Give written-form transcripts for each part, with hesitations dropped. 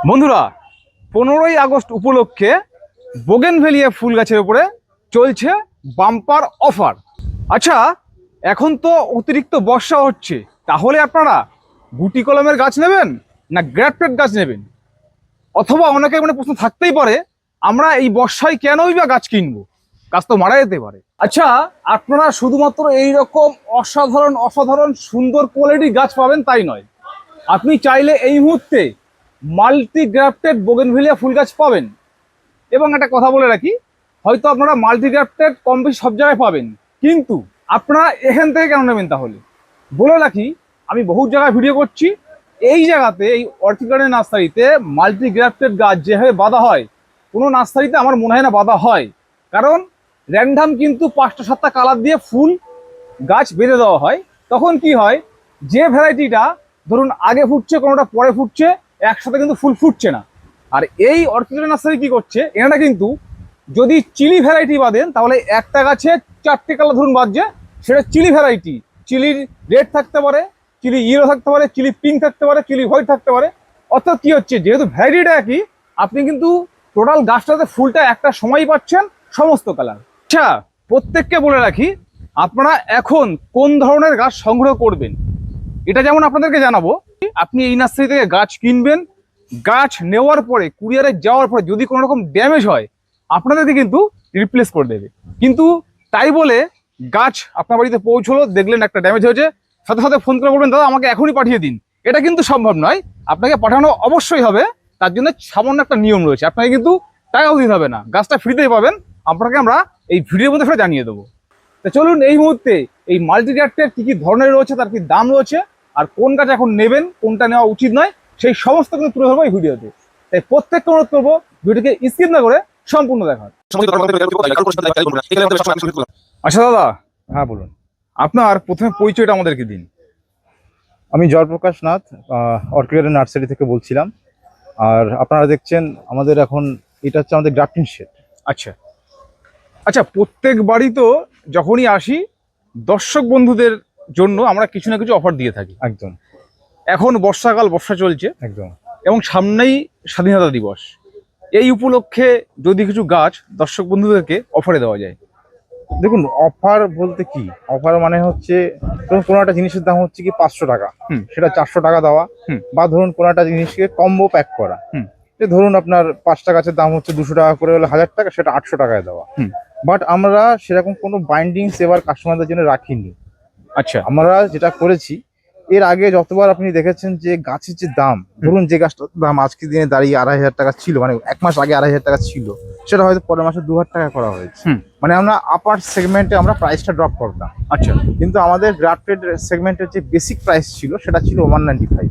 বন্ধুরা, 15ই আগস্ট উপলক্ষে বোগেনভেলিয়া ফুল গাছের উপরে চলছে বাম্পার অফার। আচ্ছা, এখন তো অতিরিক্ত বর্ষা হচ্ছে, তাহলে আপনারা গুটি কলমের গাছ নেবেন না গ্রাফটেড গাছ নেবেন? অথবা অনেকের প্রশ্ন থাকতেই পারে, আমরা এই বর্ষায় কেনই বা গাছ কিনবো, গাছ তো মারা যেতে পারে। আচ্ছা, আপনারা শুধুমাত্র এই রকম অসাধারণ অসাধারণ সুন্দর কোয়ালিটির গাছ পাবেন তাই নয়, আপনি চাইলে এই মুহূর্তে মাল্টি গ্রাফটেড বোগেনভেলিয়া ফুল গাছ পাবেন। এবং একটা কথা বলে রাখি, হয়তো আপনারা মাল্টি গ্রাফটেড কম বেশি সব জায়গায় পাবেন, কিন্তু আপনারা এখান থেকে কেন নেবেন? তাহলে বলে রাখি, আমি বহু জায়গায় ভিডিও করছি, এই জায়গাতে এই অর্কিড গার্ডেন নার্সারিতে মাল্টি গ্রাফটেড গাছ যেভাবে বাঁধা হয়, কোনো নার্সারিতে আমার মনে হয় না বাঁধা হয়। কারণ র্যান্ডাম কিন্তু 5টা 7টা কালার দিয়ে ফুল গাছ বেঁধে দেওয়া হয়। তখন কি হয়, যে ভ্যারাইটিটা ধরুন আগে ফুটছে, কোনোটা পরে ফুটছে, একসাথে কিন্তু ফুল ফুটছে না। আর এই অর্কিড নার্সারি কি করছে, এনারা কিন্তু যদি চিলি ভ্যারাইটি বাঁধেন তাহলে একটা গাছে 4টে কালার ধরুন বাজছে, সেটা চিলি ভ্যারাইটি। চিলির রেড থাকতে পারে, চিলি ইয়েলো থাকতে পারে, চিলি পিঙ্ক থাকতে পারে, চিলি হোয়াইট থাকতে পারে। অর্থাৎ কি হচ্ছে, যেহেতু ভ্যারাইটিটা একই, আপনি কিন্তু টোটাল গাছটাতে ফুলটা একটা সময় পাচ্ছেন, সমস্ত কালার। আচ্ছা, প্রত্যেককে বলে রাখি, আপনারা এখন কোন ধরনের গাছ সংগ্রহ করবেন এটা যেমন আপনাদেরকে জানাবো। আপনি এই নার্সারি থেকে গাছ কিনবেন, গাছ নেওয়ার পরে কুরিয়ারে যাওয়ার পরে যদি কোনো রকম ড্যামেজ হয়, আপনাদেরকে কিন্তু রিপ্লেস করে দেবে। কিন্তু তাই বলে গাছ আপনার বাড়িতে পৌঁছলো, দেখলেন একটা ড্যামেজ হয়েছে, সাথে সাথে ফোন করে বলবেন দাদা আমাকে এখনই পাঠিয়ে দিন, এটা কিন্তু সম্ভব নয়। আপনাকে পাঠানো অবশ্যই হবে, তার জন্য সামান্য একটা নিয়ম রয়েছে। আপনাকে কিন্তু টাকাও দিতে হবে না, গাছটা ফ্রিতেই পাবেন। আপনাকে আমরা এই ভিডিওর মধ্যে সেটা জানিয়ে দেবো। তো চলুন, এই মুহূর্তে এই মাল্টি গ্রাফটেড কি কি ধরনের রয়েছে, তার কি দাম রয়েছে, আর কোন গাছ এখন নেবেন, কোনটা নেওয়া উচিত নয়, সেই সমস্ত কিন্তু তুলে ধরবো এই ভিডিওতে। তাই প্রত্যেককে অনুরোধ করবো ভিডিওকে স্কিপ না করে সম্পূর্ণ দেখার। আচ্ছা দাদা, হ্যাঁ বলুন। আপনার প্রথমে পরিচয়টা আমাদেরকে দিন। আমি Jayprakash Nath, orchid garden nursery থেকে বলছিলাম। আর আপনারা দেখছেন আমাদের এখন এটা হচ্ছে আমাদের গ্রাফটিং শেড। আচ্ছা আচ্ছা, প্রত্যেক বাড়ি তো যখনই আসি, দর্শক বন্ধুদের জন্য আমরা কিছু না কিছু অফার দিয়ে থাকি। একদম এখন বর্ষাকাল, বর্ষা চলছে, একদম। এবং সামনেই স্বাধীনতা দিবস। এই উপলক্ষে যদি কিছু গাছ দর্শক বন্ধুদেরকে অফারে দেওয়া যায়। দেখুন, অফার বলতে কি, অফার মানে হচ্ছে ধরুন কোনো একটা জিনিসের দাম হচ্ছে কি 500 টাকা, সেটা 400 টাকা দেওয়া। বা ধরুন কোনো একটা জিনিসকে কম্বো প্যাক করা, যে ধরুন আপনার 5টা গাছের দাম হচ্ছে 200 টাকা করে, হলে 1000 টাকা, সেটা 800 টাকায় দেওয়া। বাট আমরা সেরকম কোনো বাইন্ডিংস এবার কাস্টমারদের জন্য রাখিনি। আচ্ছা, আমরা যেটা করেছি, এর আগে যতবার আপনি দেখেছেন যে গাছের যে দাম, ধরুন যে গাছটার দাম আজকের দিনে দাঁড়িয়ে 2500 টাকা ছিল, মানে 1 মাস আগে 2500 টাকা ছিল, সেটা হয়তো পরের মাসে 2000 টাকা করা হয়েছে। মানে আমরা আপার সেগমেন্টে আমরা প্রাইসটা ড্রপ করতাম। আচ্ছা, কিন্তু আমাদের গ্রাফটেড সেগমেন্টের যে বেসিক প্রাইস ছিল সেটা ছিল 195।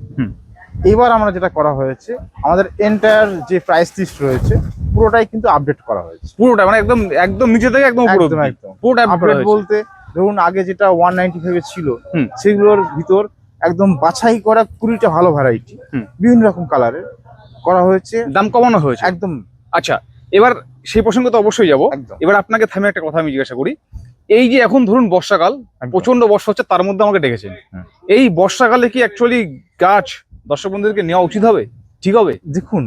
এবার আমরা যেটা করা হয়েছে, আমাদের এন্টায়ার যে প্রাইস লিস্ট রয়েছে পুরোটাই কিন্তু আপডেট করা হয়েছে। পুরোটা মানে একদম একদম নিচে থেকে একদম উপরে একদম অবধি একদম পুরোটা আপডেট বলতে, ধরুন আগে যেটা 195 ছিল, সেগুলোর ভিতর একদম বাছাই করা 20টা ভালো ভ্যারাইটি বিভিন্ন রকম কালারের করা হয়েছে, দাম কমানো হয়েছে একদম। আচ্ছা, এবার সেই প্রসঙ্গে তো অবশ্যই যাবো। একদম। এবার আপনাকে থামে একটা কথা আমি জিজ্ঞাসা করি, এই যে এখন ধরুন বর্ষাকাল, প্রচন্ড বর্ষা হচ্ছে, তার মধ্যে আমাকে ডেকেছেন, এই বর্ষাকালে কি অ্যাকচুয়ালি গাছ দর্শক বন্ধুদেরকে নেওয়া উচিত হবে, ঠিক হবে? দেখুন,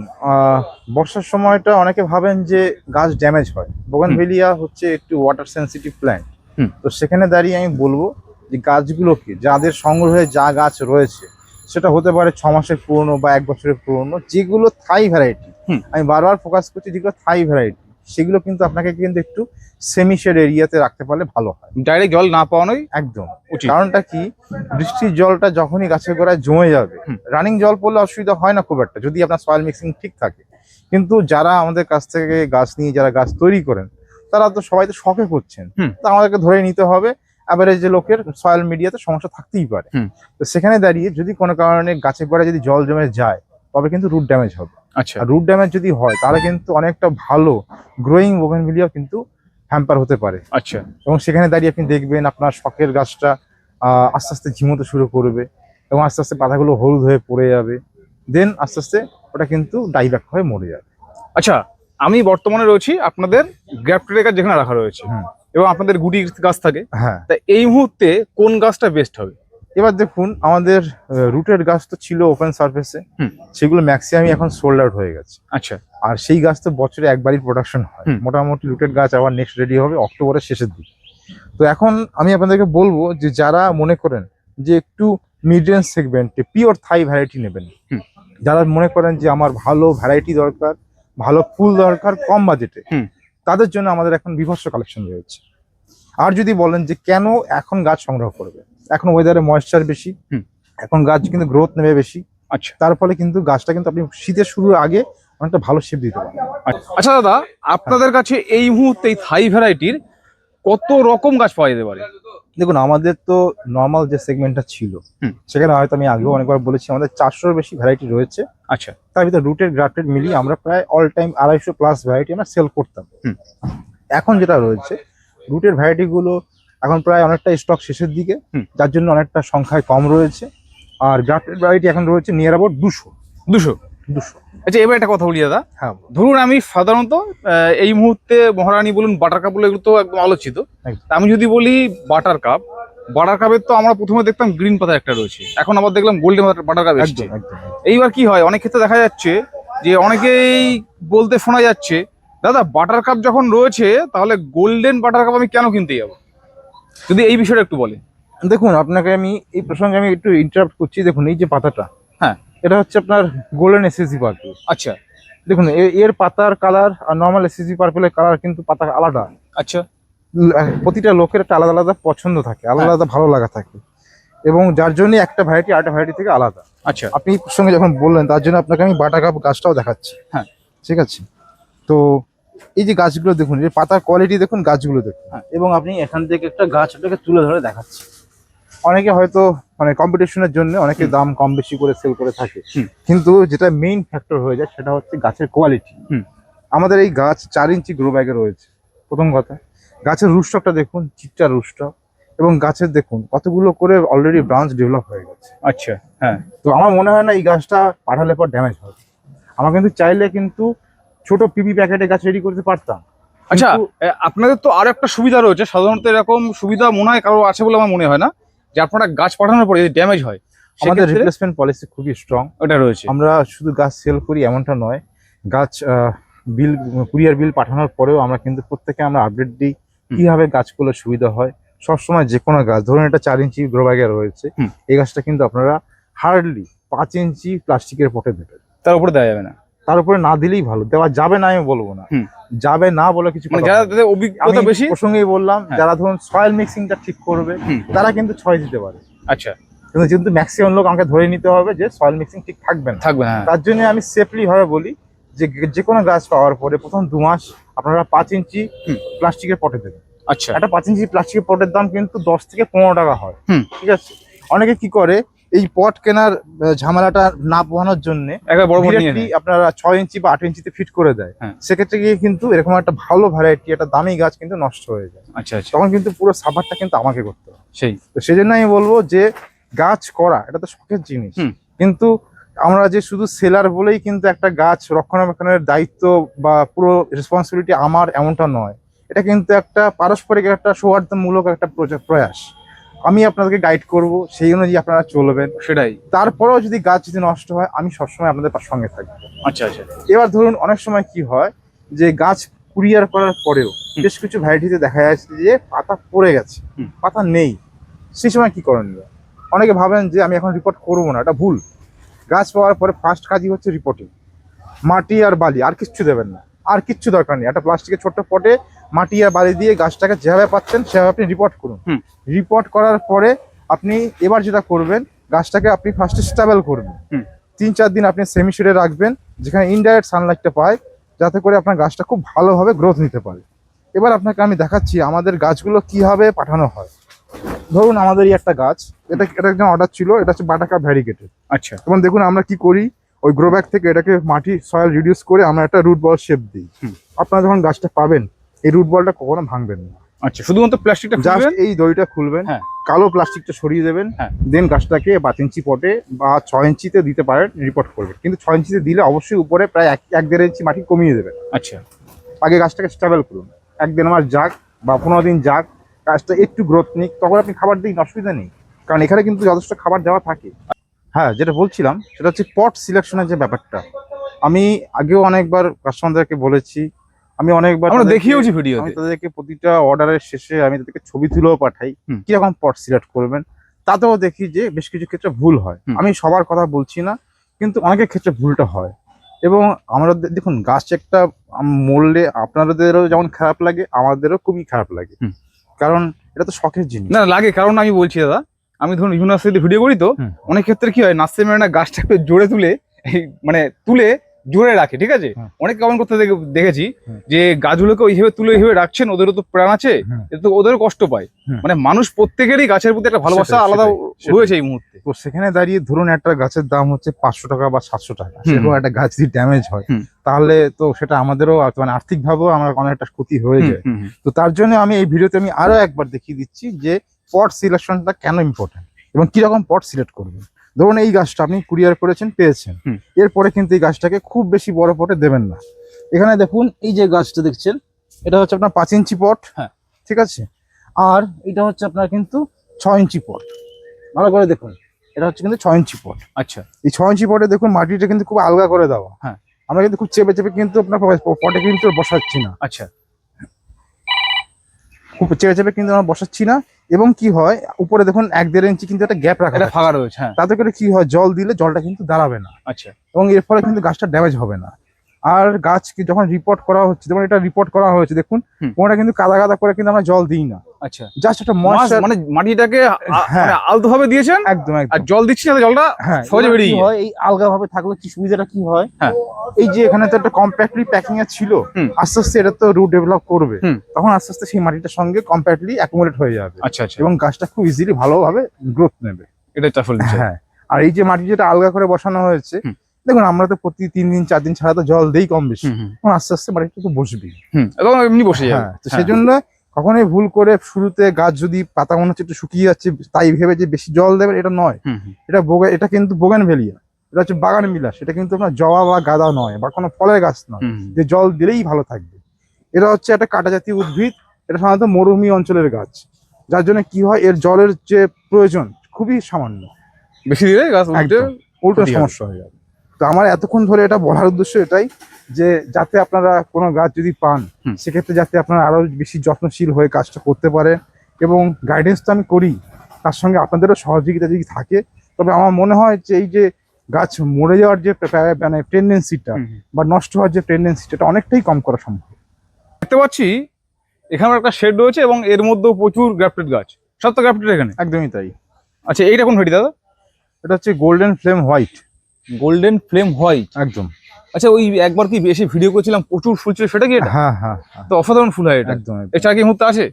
বর্ষার সময়টা অনেকে ভাবেন যে গাছ ড্যামেজ হয়। বোগেনভেলিয়া হচ্ছে একটু ওয়াটার সেন্সিটিভ প্ল্যান্ট। তো সেখানে দাঁড়িয়ে আমি বলবো যে গাছগুলোকে, যাদের সংগ্রহে যা গাছ রয়েছে, সেটা হতে পারে 6 মাসের পুরনো বা 1 বছরের পুরনো, যেগুলো থাই ভ্যারাইটি, আমি বারবার ফোকাস করছি, যেগুলো থাই ভ্যারাইটি, সেগুলো কিন্তু আপনাকে কিন্তু একটু সেমি শেড এরিয়াতে রাখতে পারলে ভালো হয়। ডাইরেক্ট জল না পাওয়ানোই একদম উচিত। কারণটা কি, বৃষ্টির জলটা যখনই গাছের গোড়ায় জমে যাবে, রানিং জল পড়লে অসুবিধা হয় না খুব একটা, যদি আপনার সয়েল মিক্সিং ঠিক থাকে। কিন্তু যারা আমাদের কাছ থেকে গাছ নিয়ে যারা গাছ তৈরি করেন, তারা তো সবাই তো শখে করছেন, তো আমাদেরকে ধরে নিতে হবে এভারেজ যে লোকের সয়েল মিডিয়াতে সমস্যা থাকতেই পারে। তো সেখানে দাঁড়িয়ে যদি কোনো কারণে গাছের গোড়ায় যদি জল জমে যায়, তবে কিন্তু রুট ড্যামেজ হবে। আচ্ছা, আর রুট ড্যামেজ যদি হয়, তাহলে কিন্তু অনেকটা ভালো গ্রোয়িং বোগেনভেলিয়া কিন্তু হ্যাম্পার হতে পারে। আচ্ছা, এবং সেখানে দাঁড়িয়ে আপনি দেখবেন আপনার শখের গাছটা আস্তে আস্তে ঝিমোতে শুরু করবে, এবং আস্তে আস্তে পাতাগুলো হলুদ হয়ে পড়ে যাবে, দেন আস্তে আস্তে ওটা কিন্তু ডাইব্যাক হয়ে মরে যাবে। আচ্ছা, আমি বর্তমানে রয়েছি আপনাদের গ্রাফটেড গাছ যেখানে রাখা রয়েছে, এবং আপনাদের গুটি গাছ থাকে। হ্যাঁ, তা এই মুহূর্তে কোন গাছটা বেস্ট হবে? এবার দেখুন আমাদের রুটের গাছ তো ছিল ওপেন সারফেসে, হুম। সেগুলো ম্যাক্সিমামই এখন সোল্ড আউট হয়ে গেছে। আচ্ছা। আর সেই গাছ তো বছরে একবারই প্রোডাকশন হয়, হুম। মোটামুটি রুটেড গাছ আবার নেক্সট রেডি হবে অক্টোবরের শেষের দিকে। তো এখন আমি আপনাদেরকে বলবো যে যারা মনে করেন যে একটু মিড রেঞ্জ সেগমেন্টে পিওর থাই ভ্যারাইটি নেবেন, হুম। যারা মনে করেন যে আমার ভালো ভ্যারাইটি দরকার, ভালো ফুল দরকার কম বাজেটে, হুম। তাদের জন্য আমাদের এখন বিভৎস কালেকশন রয়েছে। আর যদি বলেন যে কেন এখন গাছ সংগ্রহ করবে, এখন ওয়েদারে ময়েশ্চার বেশি, হুম। এখন গাছ কিন্তু গ্রোথ নেবে বেশি, আচ্ছা। তার ফলে কিন্তু গাছটা কিন্তু আপনি শীতের শুরুর আগে অনেকটা ভালো শেপ দিতে পারেন। আচ্ছা দাদা, আপনাদের কাছে এই মুহূর্তে এই থাই ভ্যারাইটির কত রকম গাছ পাওয়া যেতে পারে? দেখুন আমাদের তো নর্মাল যে সেগমেন্টটা ছিল, হুম। সেখানে হয়তো আমি আগেও অনেকবার বলেছি আমাদের 400-র বেশি ভ্যারাইটি রয়েছে। আচ্ছা। তার ভিতরে রুটেড গ্রাফটেড মিলিয়ে আমরা প্রায় অল টাইম 250+ ভ্যারাইটি আমরা সেল করতাম। হুম। এখন যেটা রয়েছে রুটেড ভ্যারাইটি গুলো এখন প্রায় অনেকটা স্টক শেষের দিকে, হুম। যার জন্য অনেকটা সংখ্যায় কম রয়েছে। আর গ্রাফটেড ভ্যারাইটি এখন রয়েছে নিয়ার অ্যাবাউট 200। 200। আচ্ছা, এবার একটা কথা বলি দাদা। হ্যাঁ, ধরুন আমি সাধারণত এই মুহূর্তে মহারানী বলুন, বাটার কাপ বলে, এগুলো তো একদম আলোচিত। একদম। তা আমি যদি বলি বাটার কাপের তো আমরা প্রথমে দেখতাম গ্রিন পাতা একটা রয়েছে, এখন আবার দেখলাম গোল্ডেন বাটার কাপ এসছে। একদম একদম। এইবার কি হয়, অনেক ক্ষেত্রে দেখা যাচ্ছে যে অনেকেই বলতে শোনা যাচ্ছে, দাদা বাটার কাপ যখন রয়েছে তাহলে গোল্ডেন বাটার কাপ আমি কেন কিনতে যাবো? যদি এই বিষয়টা একটু বলেন। দেখুন আপনাকে আমি এই প্রসঙ্গে আমি একটু ইন্টারাপ্ট করছি। দেখুন এই যে পাতাটা, হ্যাঁ, এটা হচ্ছে আপনার গোল্ডেন এসএসজি পার্পল। আচ্ছা। দেখুন এর পাতার কালার আর নর্মাল এসএসজি পার্পলের কালার কিন্তু পাতা আলাদা। আচ্ছা। প্রতিটা লোকের একটা আলাদা আলাদা পছন্দ থাকে, আলাদা আলাদা ভালো লাগা থাকে, এবং যার জন্য একটা ভ্যারাইটি আরেকটা ভ্যারাইটি থেকে আলাদা। আচ্ছা। আপনি এই প্রসঙ্গে যখন বললেন তার জন্য আপনাকে আমি বাটা কাপ গাছটাও দেখাচ্ছি। হ্যাঁ, ঠিক আছে। তো এই যে গাছগুলো দেখুন, এই পাতার কোয়ালিটি দেখুন, গাছগুলো দেখুন। হ্যাঁ। এবং আপনি এখান থেকে একটা গাছ আপনাকে তুলে ধরে দেখাচ্ছি। অনেকে হয়তো মানে কম্পিটিশনের জন্য অনেকে দাম কম বেশি করে সেল করে থাকে, হুম। কিন্তু যেটা মেইন ফ্যাক্টর হয়ে যায় সেটা হচ্ছে গাছের কোয়ালিটি। হুম। আমাদের এই গাছ 4 ইঞ্চি গ্রো ব্যাগে রয়েছে। প্রথম কথা, গাছের রুটস্টকটা দেখুন, চিটটা রুটস্টক, এবং গাছের দেখুন কতগুলো করে অলরেডি ব্রাঞ্চ ডেভেলপ হয়ে গেছে। আচ্ছা। হ্যাঁ। তো আমার মনে হয় না এই গাছটা পাঠালে পর ড্যামেজ হবে। আমরা কিন্তু চাইলে কিন্তু ছোট পিপি প্যাকেটে গাছ রেডি করতে পারতাম। আচ্ছা, কিন্তু আপনাদের তো আরো একটা সুবিধা রয়েছে, সাধারণত এরকম সুবিধা মনে হয় কারো আছে বলে আমার মনে হয় না, যে আপনারা গাছ পাঠানোর পরে যদি ড্যামেজ হয় আমাদের সেক্ষেত্রে রিপ্লেসমেন্ট পলিসি খুবই স্ট্রং। ওটা রয়েছে। আমরা শুধু গাছ সেল করি এমনটা নয়, গাছ বিল কুরিয়ার বিল পাঠানোর পরেও আমরা কিন্তু প্রত্যেকে আমরা আপডেট দিই কিভাবে গাছগুলো সুবিধা হয়। সবসময় যে কোনো গাছ, ধরুন এটা 4 ইঞ্চি গ্রো ব্যাগে রয়েছে, হুম। এই গাছটা কিন্তু আপনারা হার্ডলি 5 ইঞ্চি প্লাস্টিকের পটে দেবেন। তার উপরে দেওয়া যাবে না? তার উপরে না দিলেই ভালো। দেওয়া যাবে না আমি বলবো না, হুম। যাবে না বলে কিছু মানে কথা যারা নয়। তাদের অভিজ্ঞতা আমি বেশি। প্রসঙ্গেই বললাম, হ্যাঁ। যারা ধরুন সয়েল মিক্সিংটা ঠিক করবে হুম। তারা কিন্তু 6 দিতে পারে। আচ্ছা। কিন্তু ম্যাক্সিমাম লোক আমাকে ধরে নিতে হবে যে সয়েল মিক্সিং ঠিক থাকবে না। থাকবে না। তার জন্য আমি সেফলি ভাবে বলি যে যে কোনো গাছ পাওয়ার পরে প্রথম 2 মাস আপনারা 5 ইঞ্চি হুম। প্লাস্টিকের পটে দেবেন। আচ্ছা। একটা 5 ইঞ্চি প্লাস্টিকের পটের দাম কিন্তু 10 থেকে 15 টাকা হয়। হুম। ঠিক আছে। অনেকে কি করে, এই পট কেনার ঝামেলাটা না পোহানোর জন্য একবার বড় বড় নিয়ে ডিরেক্টলি নেয়। আপনারা 6 ইঞ্চি বা 8 ইঞ্চিতে ফিট করে দেয়। হ্যাঁ। সেক্ষেত্রে গিয়ে কিন্তু এরকম একটা ভালো ভ্যারাইটি, একটা দামি গাছ কিন্তু নষ্ট হয়ে যায়। আচ্ছা আচ্ছা। তখন কিন্তু পুরো সাফারটা কিন্তু আমাকে করতে হবে। সেই তো সেজন্য আমি বলবো যে গাছ করা এটা তো শখের জিনিস, হুম। কিন্তু আমরা যে শুধু সেলার বলেই কিন্তু একটা গাছ রক্ষণাবেক্ষণের দায়িত্ব বা পুরো রেসপন্সিবিলিটি আমার এমনটা নয়। এটা কিন্তু একটা পারস্পরিক একটা সৌহার্দ্যমূলক একটা প্রয়াস। আমি আপনাদেরকে গাইড করব, সেই অনুযায়ী আপনারা চলবেন। সেটাই। তারপরেও যদি গাছ যদি নষ্ট হয়, আমি সবসময় আপনাদের সঙ্গে থাকবো। আচ্ছা আচ্ছা। এবার ধরুন অনেক সময় কি হয় যে গাছ কুরিয়ার করার পরেও বেশ কিছু ভ্যারাইটিতে দেখা যাচ্ছে যে পাতা পড়ে গেছে, হুম। পাতা নেই। সেই সময় কি করণীয়? অনেকে ভাবেন যে আমি এখন রিপোর্ট করবো না, এটা ভুল। গাছ পাওয়ার পরে ফার্স্ট কাজই হচ্ছে রিপোর্টিং। মাটি আর বালি, আর কিচ্ছু দেবেন না, আর কিচ্ছু দরকার নেই। একটা প্লাস্টিকের ছোট্ট পটে মাটি আর বালি দিয়ে গাছটাকে যেভাবে পাচ্ছেন সেভাবে আপনি রিপোর্ট করুন। হুম। রিপোর্ট করার পরে আপনি এবার যেটা করবেন, গাছটাকে আপনি ফার্স্টে স্টেবল করবেন। হুম। 3-4 দিন আপনি সেমি শেডে রাখবেন, যেখানে ইনডাইরেক্ট সানলাইটটা পায়, যাতে করে আপনার গাছটা খুব ভালোভাবে গ্রোথ নিতে পারে। এবার আপনাকে আমি দেখাচ্ছি আমাদের গাছগুলো কিভাবে পাঠানো হয়। ধরুন আমাদের এই একটা গাছ, এটা একজন অর্ডার ছিল, এটা হচ্ছে বাটাকা ভ্যারিগেটেড। আচ্ছা। এবং দেখুন আমরা কি করি, ওই গ্রো ব্যাগ থেকে এটাকে মাটি সয়েল রিডিউস করে আমরা একটা রুট বল শেপ দিই। হুম। আপনারা যখন গাছটা পাবেন এই রুট বলটা কখনো ভাঙবেন না। আচ্ছা, শুধুমাত্র প্লাস্টিকটা জাস্ট খুলবেন। এই দড়িটা খুলবেন, হ্যাঁ। কালো প্লাস্টিকটা সরিয়ে দেবেন, হ্যাঁ। দেন গাছটাকে 5 ইঞ্চি পটে বা 6 ইঞ্চিতে দিতে পারেন, রিপোর্ট করবেন। কিন্তু 6 ইঞ্চিতে দিলে অবশ্যই উপরে প্রায় 1-1.5 ইঞ্চি মাটি কমিয়ে দেবেন। আচ্ছা। আগে গাছটাকে স্টেবল করুন, 1-1.5 মাস যাক বা 15 দিন যাক, গাছটা একটু গ্রোথ নিক, তখন আপনি খাবার দিন, অসুবিধা নেই। কারণ এখানে কিন্তু যথেষ্ট খাবার দেওয়া থাকে। হ্যাঁ, যেটা বলছিলাম সেটা হচ্ছে পট সিলেকশনের যে ব্যাপারটা, আমি আগেও অনেকবার কাস্টমারদেরকে বলেছি, আমি অনেকবার আমরা দেখিয়েওছি ভিডিওতে। আমি তাদেরকে প্রতিটা অর্ডারের শেষে আমি তাদেরকে ছবি তুলেও পাঠাই কিরকম পট সিলেক্ট করবেন। তাতেও দেখি যে বেশ কিছু ক্ষেত্রে ভুল হয়। আমি সবার কথা বলছি না, কিন্তু অনেকের ক্ষেত্রে ভুলটা হয়। এবং আমরা দেখুন, গাছ একটা মরলে আপনাদেরও যেমন খারাপ লাগে, আমাদেরও খুবই খারাপ লাগে, কারণ এটা তো শখের জিনিস। না লাগে, কারণ আমি বলছি দাদা, আমি ধরুন ইউনিভার্সিটি ভিডিও করি তো, অনেক ক্ষেত্রে কি হয়, নার্সারি ম্যানেরা গাছটাকে জোরে তুলে মানে তুলে জোরে রাখে, ঠিক আছে। অনেক কমেন্ট করতে দেখেছি যে গাছগুলোকে ওইভাবে তুলে ওইভাবে রাখছেন, ওদেরও তো প্রাণ আছে, তো ওদেরও কষ্ট পায়। মানে মানুষ প্রত্যেকেরই গাছের প্রতি একটা ভালোবাসা আলাদা রয়েছে এই মুহূর্তে। তো সেখানে দাঁড়িয়ে ধরুন একটা গাছের দাম হচ্ছে 500 টাকা বা 700 টাকা, সেরকম একটা গাছ যদি ড্যামেজ হয় তাহলে তো সেটা আমাদেরও মানে আর্থিক ভাবেও আমার অনেকটা ক্ষতি হয়ে যায়। তো তার জন্য আমি এই ভিডিওতে আমি আরো একবার দেখিয়ে দিচ্ছি যে পট সিলেকশনটা কেন ইম্পর্টেন্ট এবং কিরকম পট সিলেক্ট করবেন। ধরুন এই গাছটা আপনি কুরিয়ার করেছেন, পেয়েছেন, এরপরে কিন্তু এই গাছটাকে খুব বেশি বড় পটে দেবেন না। এখানে দেখুন এই যে গাছটা দেখছেন, এটা হচ্ছে আপনার 5 ইঞ্চি পট, ঠিক আছে। আর এটা হচ্ছে আপনার কিন্তু 6 ইঞ্চি পট। ভালো করে দেখুন, এটা হচ্ছে কিন্তু 6 ইঞ্চি পট। আচ্ছা, এই 6 ইঞ্চি পটে দেখুন মাটিটা কিন্তু খুব আলগা করে দেওয়া। আমরা কিন্তু খুব চেপে চেপে কিন্তু আপনার পটে কিন্তু বসাচ্ছি না। আচ্ছা, খুব চেপে চেপে কিন্তু আমরা বসাচ্ছি না। এবং কি হয়, উপরে দেখুন 1-1.5 ইঞ্চি কিন্তু একটা গ্যাপ রাখা, ফাঁকা রয়েছে। তাতে করে কি হয়, জল দিলে জলটা কিন্তু দাঁড়াবে না। আচ্ছা, এবং এর ফলে কিন্তু গাছটা ড্যামেজ হবে না। আর গাছকে যখন রিপোর্ট করা হচ্ছে, যেমন এটা রিপোর্ট করা হয়েছে দেখুন, কোনটা কিন্তু কাদা কাদা করে কিন্তু আমরা জল দিই না। আচ্ছা, জাস্ট একটা ময়েশ্চার, মানে মাটিটাকে আলতো ভাবে দিয়েছেন, একদম একদম, আর জল দিচ্ছি না, জলটা সহজে বেরিয়ে হয়। এই আলগা ভাবে থাকলে কি সুবিধাটা কি হয়, এই যে এখানে তো একটা কম্প্যাক্টলি প্যাকিং এ ছিল, আস্তে আস্তে এটা তো রুট ডেভেলপ করবে, তখন আস্তে আস্তে সেই মাটিটার সঙ্গে কম্প্যাক্টলি অ্যাকুমুলেট হয়ে যাবে। আচ্ছা, আচ্ছা, এবং গাছটা খুব ইজিলি ভালোভাবে গ্রোথ নেবে। এটা চাফল দিচ্ছে। হ্যাঁ, আর এই যে মাটি যেটা আলগা করে বসানো হয়েছে, দেখুন আমরা তো প্রতি 3 দিন 4 দিন ছাড়া তো জল দেই কম বেশি, তখন আস্তে আস্তে মাটিটা তো বসবেই। এমনি বসে যাবে। তো সেজন্য কখনোই ভুল করে শুরুতে গাছ যদি পাতা মনে হচ্ছে একটু শুকিয়ে যাচ্ছে তাই ভেবে যে বেশি জল দেবেন, এটা নয়। এটা কিন্তু বোগেনভেলিয়া, এটা হচ্ছে বাগান বিলাস, এটা কিন্তু আপনার জবা বা গাঁদা নয় বা কোনো ফলের গাছ নয় যে জল দিলেই ভালো থাকবে। এটা হচ্ছে একটা কাঁটা জাতীয় উদ্ভিদ, এটা সাধারণত মরুভূমি অঞ্চলের গাছ, যার জন্য কি হয়, এর জলের যে প্রয়োজন খুবই সামান্য, বেশি দিলে গাছ উল্টো সমস্যা হয়ে যাবে। তো আমার এতক্ষণ ধরে এটা বলার উদ্দেশ্য এটাই যে যাতে আপনারা কোনো গাছ যদি পান, সেক্ষেত্রে যাতে আপনারা আরো বেশি যত্নশীল হয়ে কাজটা করতে পারেন। এবং গাইডেন্স তো আমি করি, তার সঙ্গে আপনাদেরও সহযোগিতা যদি থাকে, তবে আমার মনে হয় যে এই যে গাছ মরে যাওয়ার যে মানে টেন্ডেন্সিটা বা নষ্ট হওয়ার যে টেন্ডেন্সিটা, এটা অনেকটাই কম করা সম্ভব। দেখতে পাচ্ছি এখানে একটা শেড রয়েছে এবং এর মধ্যেও প্রচুর গ্রাফটেড গাছ, সব তো গ্রাফটেড এখানে। একদমই তাই। আচ্ছা, এইটা কোন ভেরাইটি দাদা? এটা হচ্ছে golden flame white. Golden flame white, একদম। আচ্ছা, ওই একবার কি এসে ভিডিও করেছিলাম, প্রচুর ফুল ছিল, সেটা কি এটা? হ্যাঁ হ্যাঁ, তো অসাধারণ ফুল হয় এটা। একদম। এছাড়া কি মুহূর্তে আছে?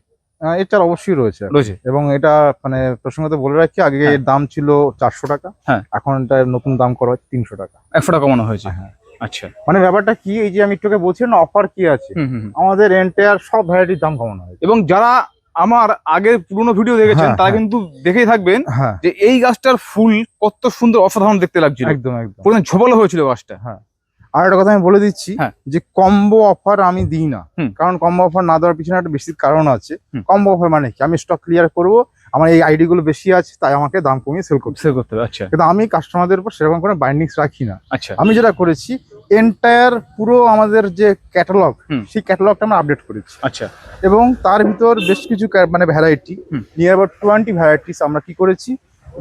এটার অবশ্যই রয়েছে। এবং এটা মানে প্রসঙ্গত বলে রাখি, আগে এর দাম ছিল 400 টাকা, এখন এটা নতুন দাম করা হচ্ছে 300 টাকা, 100 টাকা কমানো হয়েছে। আচ্ছা, মানে ব্যাপারটা কি, এই যে আমি একটু বলছি না অফার কি আছে, আমাদের এন্টায়ার সব ভ্যারাইটির দাম কমানো হয়েছে। এবং যারা আমার আগের পুরোনো ভিডিও দেখেছেন তারা কিন্তু দেখেই থাকবেন যে এই গাছটার ফুল কত সুন্দর, অসাধারণ দেখতে লাগছিল। একদম একদম, পুরো ঝোপালো হয়েছিল গাছটা। আর একটা কথা আমি বলে দিচ্ছি যে কম্বো অফার আমি দিই না, কারণ কম্বো অফার না দেওয়ার পিছনে একটা বেশি কারণ আছে। কম্বো অফার মানে কি, আমি স্টক ক্লিয়ার করব, আমার এই আইডি গুলো বেশি আছে তাই আমাকে দাম কমিয়ে সেল করতে হবে। আচ্ছা, কিন্তু আমি কাস্টমারদের উপর সেরকম কোনো বাইন্ডিংস রাখি না। আচ্ছা, আমি যেটা করেছি, এন্টায়ার পুরো আমাদের যে ক্যাটালগ, সেই ক্যাটালগটা আমরা আপডেট করেছি। আচ্ছা, এবং তার ভিতর বেশ কিছু মানে ভ্যারাইটি, নিয়ার অ্যাবাউট 20 ভ্যারাইটিস আমরা কি করেছি,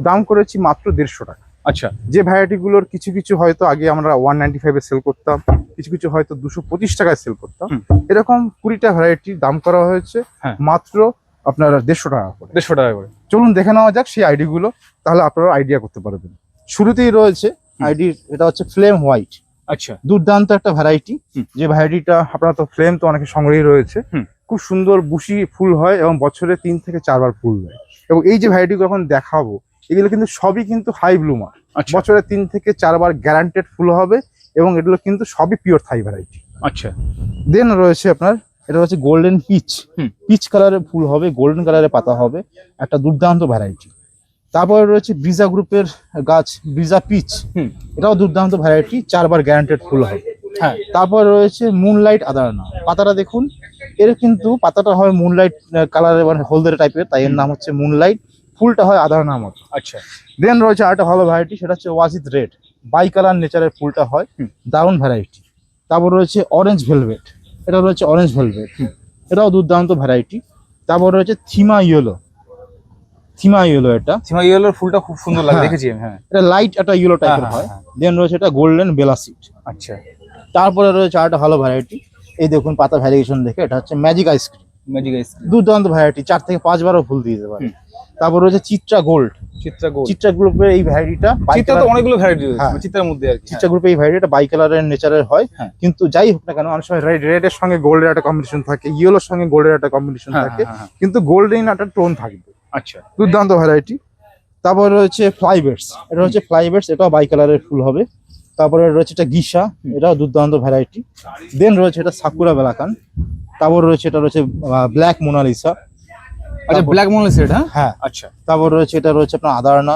দাম করেছি মাত্র 150 টাকা। আচ্ছা, যে ভ্যারাইটি গুলোর কিছু কিছু হয়তো আগে আমরা 195 এ সেল করতাম, কিছু কিছু হয়তো 225 টাকায় সেল করতাম, এরকম 20টা ভ্যারাইটির দাম করা হয়েছে মাত্র আপনার 150 টাকা করে। 150 টাকা করে। চলুন দেখে নেওয়া যাক সেই আইডি গুলো, তাহলে আপনারা আইডিয়া করতে পারবেন। শুরুতেই রয়েছে আইডি, এটা হচ্ছে ফ্লেম হোয়াইট। আচ্ছা, দুর্দান্ত একটা ভ্যারাইটি, যে ভ্যারাইটিটা আপনারা তো ফ্লেম তো অনেকে সংগ্রহী রয়েছে, খুব সুন্দর বুশি ফুল হয় এবং বছরে 3 থেকে 4 বার ফুল দেয়। এবং এই যে ভ্যারাইটিগুলো এখন দেখাবো, এগুলো কিন্তু সবই কিন্তু হাই ব্লুমার, বছরে 3 থেকে 4 বার গ্যারান্টেড ফুল হবে, এবং এগুলো কিন্তু সবই পিওর থাই ভ্যারাইটি। আচ্ছা, দেন রয়েছে আপনার, এটা হচ্ছে গোল্ডেন পিচ। পিচ কালারের ফুল হবে, গোল্ডেন কালারের পাতা হবে, একটা দুর্দান্ত ভ্যারাইটি। তারপরে রয়েছে ব্রিজা গ্রুপের গাছ, ব্রিজা পিচ, এটাও দুর্দান্ত ভ্যারাইটি, 4 বার গ্যারান্টেড ফুল হবে। তারপর রয়েছে মুনলাইট আদারনা, পাতাটা দেখুন, এর কিন্তু পাতাটা হয় মুনলাইট কালারের, মানে হলদে টাইপের, তাই এর নাম হচ্ছে মুনলাইট। ফুলটা হয় আদারনার মতো। আচ্ছা দেন রয়েছে আরেকটা ভালো ভ্যারাইটি, সেটা হচ্ছে ওয়াজিদ রেড, বাই কালার নেচারের ফুলটা হয়, দারুণ ভ্যারাইটি। তারপর রয়েছে অরেঞ্জ ভেলভেট, এটা রয়েছে অরেঞ্জ ভেলভেট, এটাও দুর্দান্ত ভ্যারাইটি। তারপর রয়েছে থিমা ইয়েলো, থিমা ইয়েলো, এটা সীমা ইয়েলোর ফুলটা খুব সুন্দর লাগে, হ্যাঁ। দেখেছি আমি। হ্যাঁ এটা লাইট একটা ইয়েলো টাইপের হ্যাঁ, হয়। হ্যাঁ। দেন রয়েছে এটা গোল্ডেন বেলাসিড। আচ্ছা তারপরে রয়েছে আরেকটা ভালো ভ্যারাইটি, এই দেখুন পাতা ভ্যারিয়েশন দেখে, এটা হচ্ছে ম্যাজিক আইসক্রিম, ম্যাজিক আইসক্রিম। দুর্দান্ত ভ্যারাইটি, 4 থেকে 5 বারও ফুল দিয়ে দিতে পারে। তারপর রয়েছে চিত্রা গোল্ড, চিত্রা গোল্ড। চিত্রা গ্রুপের এই ভ্যারাইটিটা, চিত্রা তো অনেকগুলো ভ্যারাইটি রয়েছে, হ্যাঁ। চিত্রার মধ্যে আর কি। চিত্রা গ্রুপে এই ভ্যারাইটিটা বাই কালারের নেচারের হয়। হ্যাঁ। কিন্তু যাই হোক না কেন, অনেক সময় রেড এর সঙ্গে গোল্ডের একটা কম্বিনেশন থাকে, ইয়েলোর সঙ্গে গোল্ডের একটা কম্বিনেশন হ্যাঁ, থাকে, হ্যাঁ, হ্যাঁ। কিন্তু গোল্ডেন একটা টোন থাকবে। আচ্ছা দুর্দান্ত ভ্যারাইটি। তারপর রয়েছে ফ্লাইবেটস, এটা হচ্ছে ফ্লাইবেটস, এটাও বাই কালারের ফুল হবে। তারপরে রয়েছে এটা গিসা, এটাও দুর্দান্ত ভ্যারাইটি। দেন রয়েছে এটা সাকুরা বেলাকান। তারপর রয়েছে এটা রয়েছে ব্ল্যাক মোনালিসা। আচ্ছা ব্ল্যাক মনলেস রেড। হ্যাঁ হ্যাঁ। আচ্ছা তারপর রয়েছে এটা রয়েছে আপনার আদারনা।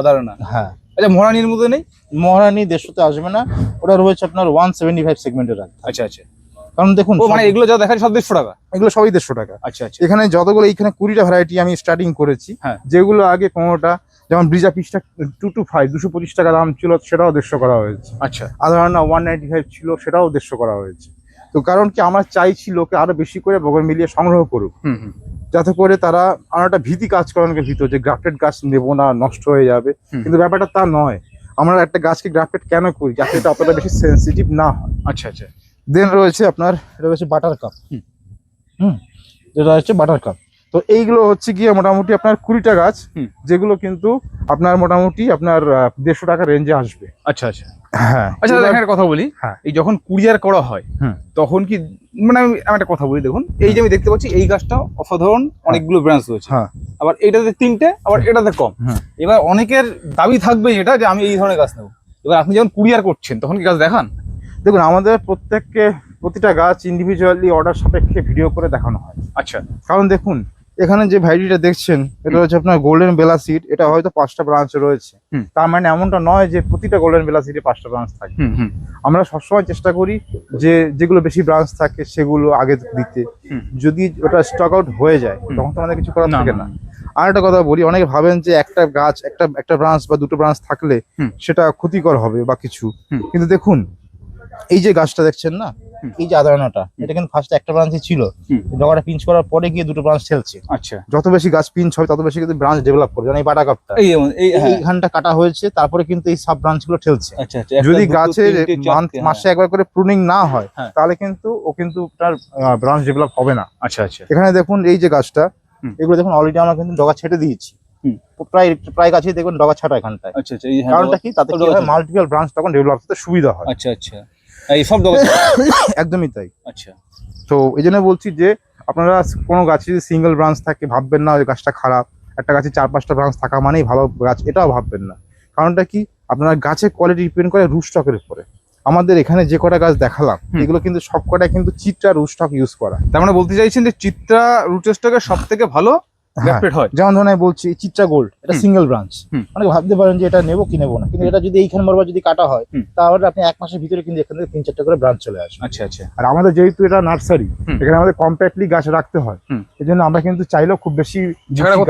আদারনা। হ্যাঁ। আচ্ছা মহারানীর মধ্যে নেই? মহারানী 150-তে আসবে না, ওটা রয়েছে আপনার 175 সেগমেন্টের রাখবে। আচ্ছা আচ্ছা। কারণ দেখুন ও মানে এগুলো যা দেখাচ্ছি সব 150 টাকা? এগুলো সবই 150 টাকা। আচ্ছা আচ্ছা। এখানে যতগুলো, এইখানে 20টা ভ্যারাইটি আমি স্টার্টিং করেছি। হ্যাঁ। যেগুলো আগে 15টা, যেমন ব্রিজা পিসটা 225 225 টাকা দাম ছিল, সেটাও 150 করা হয়েছে। আচ্ছা আদারনা 195 ছিল, সেটাও 150 করা হয়েছে। তো কারণ কি, আমরা চাইছি লোকে আরো বেশি করে বোগেনভিলিয়া সংগ্রহ করুক, যাতে করে তারা আর একটা ভীতি কাজ করানোর ভিতর, যে গ্রাফটেড গাছ নেবো না, নষ্ট হয়ে যাবে। কিন্তু ব্যাপারটা তা নয়, আমরা একটা গাছকে গ্রাফটেড কেন করি, যাতে এটা অতটা বেশি সেন্সিটিভ না হয়। আচ্ছা আচ্ছা। দেন রয়েছে আপনার, এটা রয়েছে বাটার কাপ। যেটা হচ্ছে বাটার কাপ। তো এইগুলো হচ্ছে গিয়ে মোটামুটি আপনার 20টা গাছ, যেগুলো কিন্তু আপনার মোটামুটি আপনার 150 টাকা রেঞ্জে আসবে। আচ্ছা আচ্ছা। হ্যাঁ। আচ্ছা এখানে একটা কথা বলি, হ্যাঁ। এই যখন কুরিয়ার করা হয় তখন কি, মানে আমি একটা কথা বলি, দেখুন এই যে আমি দেখতে পাচ্ছি এই গাছটা অসাধারণ, অনেকগুলো ব্রাঞ্চ রয়েছে। হ্যাঁ। আবার এটাতে 3টে, আবার এটাতে কম। এবার অনেকের দাবি থাকবে এটা যে আমি এই ধরনের গাছ নেবো। এবার আপনি যখন কুরিয়ার করছেন তখন কি গাছ দেখান? দেখুন, আমাদের প্রতিটা গাছ ইন্ডিভিজুয়ালি অর্ডার সাপেক্ষে ভিডিও করে দেখানো হয়। আচ্ছা। কারণ দেখুন, এখানে যে ভ্যারাইটিটা দেখছেন, এটা হচ্ছে আপনার গোল্ডেন বেলা সিড, এটা হয়তো 5টা ব্রাঞ্চ রয়েছে। তার মানে এমনটা নয় যে প্রতিটা গোল্ডেন বেলা সিডে 5টা ব্রাঞ্চ থাকে। আমরা সবসময় চেষ্টা করি যে যেগুলো বেশি ব্রাঞ্চ থাকে সেগুলো আগে দিতে। যদি ওটা স্টক আউট হয়ে যায় তখন তো আমাদের কিছু করার থাকে না। আর একটা কথা বলি, অনেকে ভাবেন যে একটা গাছ একটা ব্রাঞ্চ বা 2টো ব্রাঞ্চ থাকলে সেটা ক্ষতিকর হবে বা কিছু, কিন্তু দেখুন এই যে গাছটা দেখছেন না, এই যে আদারনাটা, এটা কিন্তু ফার্স্টে একটা ব্রাঞ্চই ছিল, জগাটা পিঞ্চ করার পরে গিয়ে 2টো ব্রাঞ্চ ঠেলছে। আচ্ছা। যত বেশি গাছ পিঞ্চ হবে তত বেশি কিন্তু ব্রাঞ্চ ডেভেলপ করে, যেমন এই বাটা কাপটা এইখানটা কাটা হয়েছে, তারপরে কিন্তু এই সাব ব্রাঞ্চ গুলো ঠেলছে। আচ্ছা আচ্ছা। যদি গাছের মাসে একবার করে প্রুনিং না হয় তাহলে কিন্তু তার ব্রাঞ্চ ডেভেলপ হবে না। আচ্ছা আচ্ছা। এখানে দেখুন এই যে গাছটা, এগুলো দেখুন অলরেডি আমরা কিন্তু ডগা ছেটে দিয়েছি, প্রায় গাছেই দেখুন ডগা ছাটা এখানটায়। আচ্ছা আচ্ছা। কারণটা কি, তাতে কি হয়, মাল্টিপল ব্রাঞ্চ তখন ডেভেলপ করতে সুবিধা হয়। আচ্ছা আচ্ছা। এই সব ডগা একদমই তাই। আচ্ছা। তো এই জন্য বলছি যে আপনারা কোনো গাছে যদি সিঙ্গেল ব্রাঞ্চ থাকে ভাববেন না ওই গাছটা খারাপ, একটা গাছে 4-5টা ব্রাঞ্চ থাকা মানেই ভালো গাছ, এটাও ভাববেন না। কারণটা কি, আপনার গাছের কোয়ালিটি ডিপেন্ড করে রুট স্টকের উপরে। আমাদের এখানে যে কটা গাছ দেখালাম এগুলো কিন্তু সব কটা কিন্তু চিত্রা রুট স্টক ইউজ করা। তার মানে বলতে চাইছেন যে চিত্রা রুট স্টকের সব থেকে ভালো গ্রাফটেড হয়। যেমন ধরুন আমি বলছি চিত্রা গোল্ড, এটা সিঙ্গেল ব্রাঞ্চ, অনেকে ভাবতে পারেন যে এটা নেবো কি নেবো না, কিন্তু এটা যদি এইখানে বরাবর যদি কাটা হয় তাহলে আপনি 1 মাসের ভিতরে কিন্তু এখান থেকে 3-4টা করে ব্রাঞ্চ চলে আসবে। আচ্ছা আচ্ছা। আর আমাদের যেহেতু এটা নার্সারি, এখানে আমাদের কম্প্যাক্টলি গাছ রাখতে হয়, এই জন্য আমরা কিন্তু চাইলেও খুব বেশি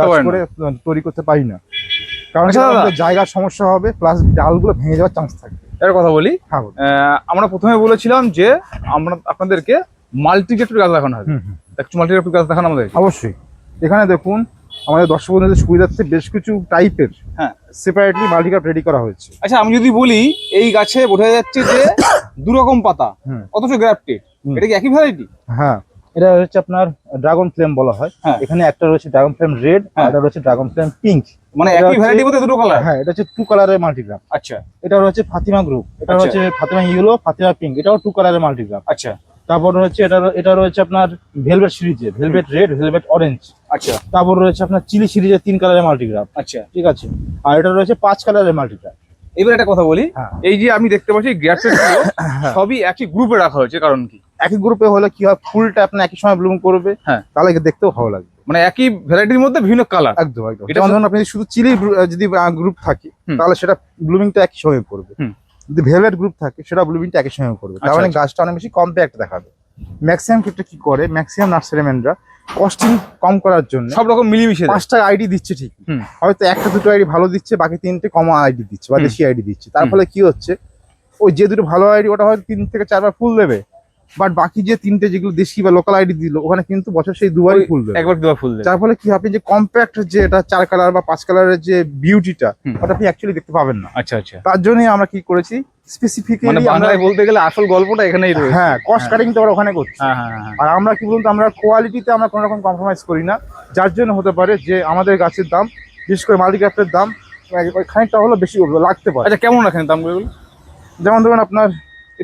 গাছ করে তৈরি করতে পারি না, কারণ জায়গার সমস্যা হবে, প্লাস ডালগুলো ভেঙে যাওয়ার চান্স থাকে। এর কথা বলি, আমরা প্রথমে বলেছিলাম যে আমরা আপনাদেরকে মাল্টিগ্রাফটেড গাছ দেখানো হবে, একটু মাল্টিগ্রাফটেড গাছ দেখানো আমাদের। অবশ্যই। এখানে দেখুন আমাদের দর্শক বন্ধুদের সুবিধার্থে বেশ কিছু টাইপের সেপারেটলি মাল্টিগ্রাফট রেডি করা হয়েছে। আচ্ছা, আমি যদি বলি এই গাছে বোঝা যাচ্ছে যে 2 রকম পাতা অথচ গ্রাফটেড, এটা কি একই ভ্যারাইটি? হ্যাঁ, এটা হচ্ছে আপনার ড্রাগন ফ্লেম বলা হয়। এখানে একটা রয়েছে ড্রাগন ফ্লেম রেড, আর একটা রয়েছে ড্রাগন ফ্লেম পিঙ্ক। মানে একই ভ্যারাইটি মধ্যে 2টো কালার? হ্যাঁ, এটা হচ্ছে 2 কালারের মাল্টিগ্রাফ। আচ্ছা। এটা রয়েছে ফাতিমা গ্রুপ, এটা হচ্ছে ফাতিমা ইয়েলো, ফাতিমা পিঙ্ক, এটাও 2 কালারের মাল্টিগ্রাফ। আচ্ছা। তারপর রয়েছে এটা রয়েছে আপনার ভেলভেট সিরিজে, ভেলভেট রেড, ভেলভেট অরেঞ্জ। আচ্ছা। তারপর রয়েছে আপনার চিলি সিরিজে 3 কালারের মাল্টিগ্রাফ। আচ্ছা, ঠিক আছে। আর এটা রয়েছে 5 কালারের মাল্টিগ্রাফ। এবার একটা কথা বলি, এই যে আমি দেখতে পাচ্ছি গ্রাফটেড গুলো সবই একই গ্রুপে রাখা হয়েছে, কারণ কি? একই গ্রুপে হলে কি হয়, ফুলটা আপনার একই সময় ব্লুম করবে, তাহলে দেখতেও ভালো লাগবে। মানে একই ভ্যারাইটির মধ্যে বিভিন্ন কালার। একদম একদম। যেমন ধরুন আপনি শুধু চিলি যদি গ্রুপ থাকে তাহলে সেটা ব্লুমিংটা একই সময় করবে, যদি ভেলভেট গ্রুপ থাকে সেটা ব্লুমিংটা একই সময় করবে, তার মানে গাছটা অনেক বেশি কম্প্যাক্ট দেখাবে। ম্যাক্সিমাম ক্ষেত্রে কি করে, ম্যাক্সিমাম নার্সারিম্যানরা কস্টিং কম করার জন্য সব রকম মিলিমিশে দেয়। 5টা আইডি দিচ্ছে ঠিক, হুম। হয়তো একটা দুটো আইডি ভালো দিচ্ছে, বাকি 3টে কম আইডি দিচ্ছে বা হুম। দেশি আইডি দিচ্ছে। তার হুম। ফলে কি হচ্ছে, ওই যে দুটো ভালো আইডি ওটা হয়তো 3 থেকে 4 বার ফুল দেবে, বাট বাকি যে 3টে যেগুলো দেশি বা লোকাল আইডি দিল ওখানে কিন্তু বছর সেই দুবারই ফুল দেবে। একবার দুবার ফুল দেয়। যার ফলে কি আপনি যে কম্প্যাক্ট যে এটা 4 কালার বা 5 কালারের যে বিউটিটা হুম। ওটা আপনি অ্যাকচুয়ালি দেখতে পাবেন না। আচ্ছা আচ্ছা। তার জন্যই আমরা কি করেছি, মানে স্পেসিফিক্যালি আমরা, বাংলায় বলতে গেলে আসল গল্পটা এখানেই রয়েছে। হ্যাঁ, কস্ট কাটিং তো আমরা ওখানে করছি। হ্যাঁ হ্যাঁ হ্যাঁ। আর আমরা কি বলুন তো, আমরা কোয়ালিটিতে আমরা কোনো রকম কম্প্রোমাইজ করি না। যার জন্য হতে পারে যে আমাদের গাছের দাম, বিশেষ করে মাল্টিক্রাফটের দাম খানিকটা হলো বেশি লাগতে পারে। আচ্ছা, কেমন রাখেন দামগুলো? যেমন ধরুন আপনার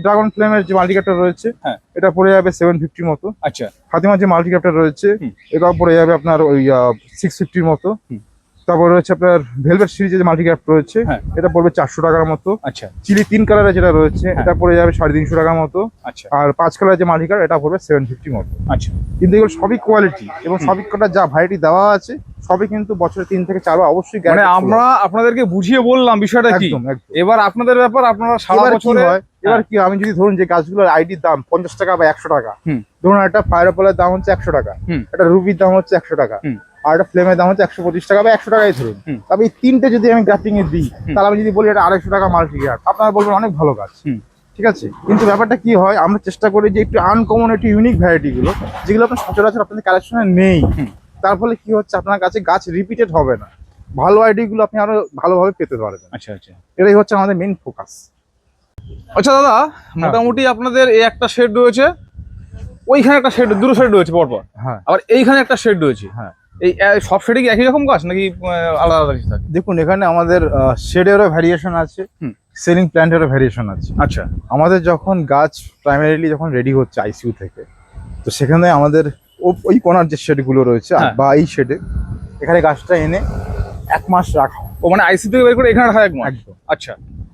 ড্রাগন ফ্লেমের যে মাল্টিক্রাফটার রয়েছে, হ্যাঁ, এটা পড়ে যাবে 750 মতো। আচ্ছা। ফাতিমার যে মাল্টিক্রাফটার রয়েছে হুম। এটাও পড়ে যাবে আপনার ওই 650 মতো। হুম। তারপর রয়েছে আপনার ভেলভেট সিরিজের যে মাল্টিক্রাফট রয়েছে, হ্যাঁ, এটা পড়বে 400 টাকার মতো। আচ্ছা চিলি 3 কালারের যেটা রয়েছে হ্যাঁ, এটা পড়ে যাবে 350 টাকার মতো। আচ্ছা আর 5 কালারের যে মাল্টিক্রাফট এটা পড়বে 750 মতো। আচ্ছা। কিন্তু এগুলো সবই কোয়ালিটি এবং হুম। সবই কটা যা ভ্যারাইটি দেওয়া আছে সবই কিন্তু বছরে 3 থেকে 4 বার অবশ্যই মানে guarantee আমরা আপনাদেরকে বুঝিয়ে বললাম বিষয়টা কি। একদম একদম। এবার আপনাদের ব্যাপার, আপনারা সারা এবার কি বছরে হয়, এবার কি আমি যদি ধরুন যে গাছগুলোর আইডির দাম 50 টাকা বা 100 টাকা, হুম। ধরুন একটা পাইনাপেলের দাম হচ্ছে 100 টাকা, হুম। একটা রুবির দাম হচ্ছে 100 টাকা, হুম। আর একটা ফ্লেমের দাম হচ্ছে 125 টাকা বা 100 টাকাই ধরুন। হুম। তবে এই 3টে যদি আমি গ্রাফটিং এ দিই, হুম। তাহলে আমি যদি বলি এটা 250 টাকা মাল্টিগ্রাফট, আপনারা বলবেন অনেক ভালো গাছ। হুম। ঠিক আছে, কিন্তু ব্যাপারটা কি হয়, আমরা চেষ্টা করি যে একটু আনকমন, একটু ইউনিক ভ্যারাইটি গুলো যেগুলো আপনার সচরাচর আপনাদের কালেকশনে নেই। হুম। তার ফলে কি হচ্ছে, আপনার কাছে গাছ রিপিটেড হবে না, ভালো আইডি গুলো আপনি আরো ভালোভাবে পেতে পারবেন। আচ্ছা আচ্ছা। এটাই হচ্ছে আমাদের মেইন ফোকাস। আচ্ছা দাদা, মোটামুটি আপনাদের এই একটা শেড রয়েছে, ওইখানে একটা শেড, দুটো শেড রয়েছে পরপর, হ্যাঁ আবার এইখানে একটা শেড রয়েছে। হ্যাঁ। এই সব শেডে কি একই রকম গাছ নাকি আলাদা আলাদা কিছু থাকে? দেখুন, এখানে আমাদের শেডেরও ভ্যারিয়েশন আছে, হুম। সেলিং প্ল্যান্টেরও ভ্যারিয়েশন আছে। আচ্ছা আমাদের যখন গাছ প্রাইমারিলি যখন রেডি হচ্ছে আইসিইউ থেকে, তো সেখানে আমাদের ওই কোনার যে শেডগুলো রয়েছে হ্যাঁ। বা এই শেডে এখানে গাছটা এনে 1 মাস রাখা হয়। ও মানে আইসি থেকে বের করে এখানে রাখা একদম। একদম। আচ্ছা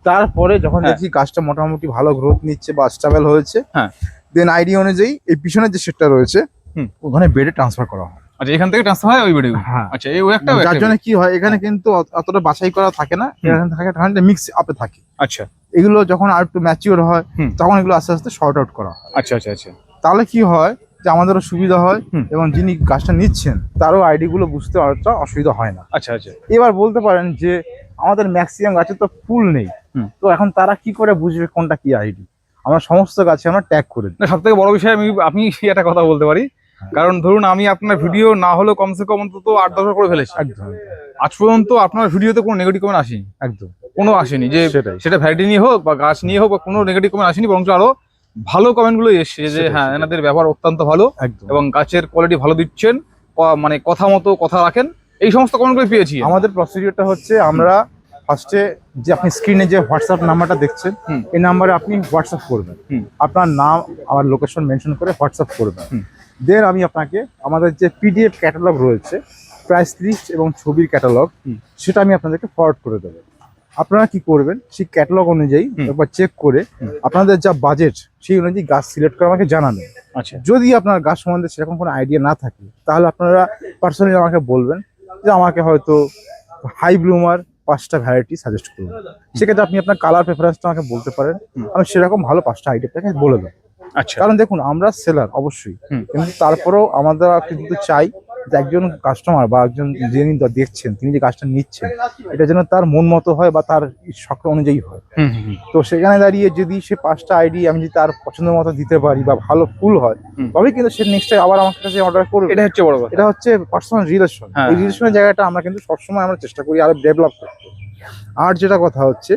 তারপরে যখন হ্যাঁ। দেখি গাছটা মোটামুটি ভালো গ্রোথ নিচ্ছে বা স্টেবল হয়েছে, হ্যাঁ। দেন আইডি অনুযায়ী এই পিছনের যে শেডটা রয়েছে হুম। ওখানে বেডে ট্রান্সফার করা হয়। আচ্ছা, এখান থেকে ট্রান্সফার হয় ওই বেডে? হ্যাঁ। আচ্ছা, এই ও একটা যার জন্য কি হয়, এখানে কিন্তু অতটা বাছাই করা থাকে না, হুম। এখানে থাকে ঠান্ডা মিক্স আপে থাকে। আচ্ছা এগুলো যখন আর একটু ম্যাচিওর হয় হুম। তখন এগুলো আস্তে আস্তে শর্ট আউট করা হয়। আচ্ছা আচ্ছা আচ্ছা। তাহলে কি হয় যে আমাদেরও সুবিধা হয় হুম। এবং যিনি গাছটা নিচ্ছেন তারও আইডি গুলো বুঝতে অতটা অসুবিধা হয় না। আচ্ছা আচ্ছা। এবার বলতে পারেন যে আমাদের ম্যাক্সিমাম গাছে তো ফুল নেই, হুম। তো এখন তারা কি করে বুঝবে কোনটা কি আইডি? আমরা সমস্ত গাছে আমরা ট্যাগ করে দিই। না, সব থেকে বড় বিষয় আমি একটা কথা বলতে পারি, কারণ ধরুন আমি আপনার ভিডিও না হলেও কমসে কম অন্তত 8-10 করে ফেলেছি, একদম আজ পর্যন্ত আপনার ভিডিওতে কোনো নেগেটিভ কমেন্ট আসেনি, একদম কোনো আসেনি, যে সেটাই। সেটা ভ্যারাইটি নিয়ে হোক বা গাছ নিয়ে হোক বা কোনো নেগেটিভ কমেন্ট আসেনি, বরঞ্চ আরো ভালো কমেন্টগুলো এসছে যে সেটাই, হ্যাঁ সেটাই। এনাদের ব্যবহার অত্যন্ত ভালো একদম এবং গাছের কোয়ালিটি ভালো দিচ্ছেন, মানে কথা মতো কথা রাখেন, এই সমস্ত কমেন্টগুলো পেয়েছি। আমাদের প্রসিডিউরটা হচ্ছে, আমরা ফার্স্টে যে আপনি স্ক্রিনে যে হোয়াটসঅ্যাপ নাম্বারটা দেখছেন, হুম। এই নাম্বারে আপনি হোয়াটসঅ্যাপ করবেন, হুম। আপনার নাম আর লোকেশন মেনশন করে হোয়াটসঅ্যাপ করবেন। হুম। দেন আমি আপনাকে আমাদের যে পিডিএফ ক্যাটালগ রয়েছে, প্রাইস লিস্ট এবং ছবির ক্যাটালগ, হুম। সেটা আমি আপনাদেরকে ফরওয়ার্ড করে দেবো। আপনারা কি করবেন, সেই ক্যাটালগ অনুযায়ী হুম। একবার চেক করে হুম। আপনাদের যা বাজেট সেই অনুযায়ী গাছ সিলেক্ট করে আমাকে জানাবেন। আচ্ছা যদি আপনার গাছ সম্বন্ধে সেরকম কোনো আইডিয়া না থাকে, তাহলে আপনারা পার্সোনালি আমাকে বলবেন যে আমাকে হয়তো হাই ব্লুমার 5টা ভ্যারাইটি সাজেস্ট করুন। সেক্ষেত্রে আপনি আপনার কালার প্রেফারেন্সটা আমাকে বলতে পারেন, আমি সেরকম ভালো 5টা আইডিয়া আপনাকে বলে দেবো। আচ্ছা। কারণ দেখুন, আমরা সেলার অবশ্যই, হুম। কিন্তু তারপরেও আমাদের কিন্তু চাই যে একজন কাস্টমার বা একজন যিনি দেখছেন, তিনি যে গাছটা নিচ্ছেন, এটা যেন তার মন মতো হয় বা তার শখ অনুযায়ী হয়। হুম হুম হুম। তো সেখানে দাঁড়িয়ে যদি সে 5টা আইডি আমি যদি তার পছন্দের মতো দিতে পারি বা ভালো ফুল হয়, হুম। তবেই কিন্তু সে নেক্সট টাইম আবার আমার কাছে অর্ডার করবে। এটা হচ্ছে বড় কথা। এটা হচ্ছে পার্সোনাল রিলেশন। হ্যাঁ, এই রিলেশনের জায়গাটা আমরা কিন্তু সবসময় আমরা চেষ্টা করি আরো ডেভেলপ করতে। আর যেটা কথা হচ্ছে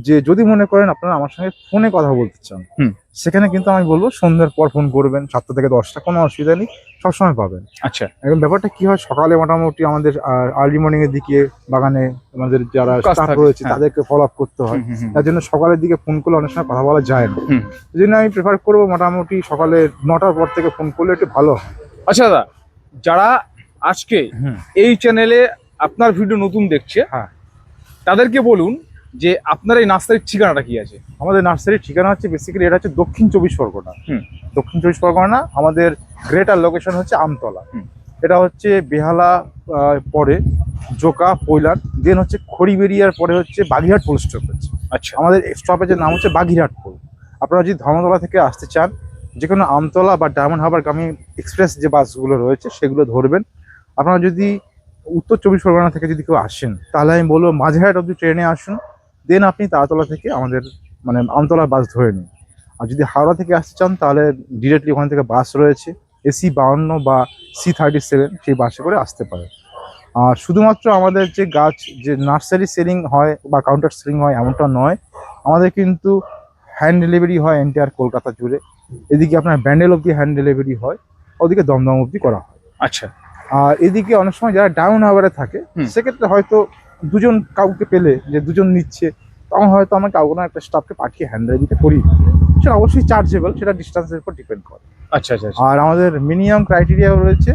যে যদি মনে করেন আপনারা আমার সঙ্গে ফোনে কথা বলতে চান, হুম। সেখানে কিন্তু আমি বলবো সন্ধ্যার পর ফোন করবেন, 7টা থেকে 10টা, কোনো অসুবিধা নেই, সবসময় পাবেন। আচ্ছা এখন ব্যাপারটা কি হয়, সকালে মোটামুটি আমাদের আর্লি মর্নিং এর দিকে বাগানে আমাদের যারা কাজ স্টাফ থাকে, রয়েছে হ্যাঁ। তাদেরকে ফলো আপ করতে হয়। হুম হুম হুম। তার জন্য সকালের দিকে ফোন করলে অনেক সময় কথা বলা যায় না। হুম। এই জন্য আমি প্রেফার করবো মোটামুটি সকালে 9টার পর থেকে ফোন করলে একটু ভালো হয়। আচ্ছা দাদা, যারা আজকে হুম। এই চ্যানেলে আপনার ভিডিও নতুন দেখছে, হ্যাঁ। তাদেরকে বলুন যে আপনার এই নার্সারির ঠিকানাটা কি আছে? আমাদের নার্সারির ঠিকানা হচ্ছে বেসিক্যালি এটা হচ্ছে দক্ষিণ 24 পরগনা। হুম। দক্ষিণ 24 পরগনা, আমাদের গ্রেটার লোকেশন হচ্ছে আমতলা। হুম। এটা হচ্ছে বেহালা পরে জোকা পৈলান, দেন হচ্ছে খড়িবেরিয়ার পরে হচ্ছে বাগিরহাট পোল স্টপেজ। আচ্ছা আমাদের স্টপেজের নাম হচ্ছে বাগিরহাট পোল। আপনারা যদি ধর্মতলা থেকে আসতে চান, যে কোনো আমতলা বা ডায়মন্ড হারবার গামী এক্সপ্রেস যে বাসগুলো রয়েছে সেগুলো ধরবেন। আপনারা যদি উত্তর 24 পরগনা থেকে যদি কেউ আসেন তাহলে আমি বলবো মাঝেরহাট অবধি ট্রেনে আসুন, দেন আপনি তারাতলা থেকে আমাদের মানে আমতলার বাস ধরে নিন। আর যদি হাওড়া থেকে আসতে চান তাহলে ডিরেক্টলি ওখান থেকে বাস রয়েছে AC52 বা C37, সেই বাসে করে আসতে পারে। আর শুধুমাত্র আমাদের যে গাছ যে নার্সারি সেলিং হয় বা কাউন্টার সেলিং হয় এমনটা নয়, আমাদের কিন্তু হ্যান্ড ডেলিভারি হয় এন্টায়ার কলকাতা জুড়ে। এদিকে আপনার ব্যান্ডেল অবধি হ্যান্ড ডেলিভারি হয়, ওদিকে দমদম অবধি করা হয়। আচ্ছা। আর এদিকে অনেক সময় যারা ডাউন হাওয়ারে থাকে সেক্ষেত্রে হয়তো দুজন কাউকে পেলে যে দুজন নিচ্ছে, তখন হয়তো আমরা কোনো একটা স্টাফকে পাঠিয়ে হ্যান্ড ডেলিভারিটা করি। সেটা অবশ্যই চার্জেবল, সেটা ডিস্টেন্সের উপর ডিপেন্ড করে। আচ্ছা আচ্ছা আর আমাদের মিনিমাম ক্রাইটেরিয়া রয়েছে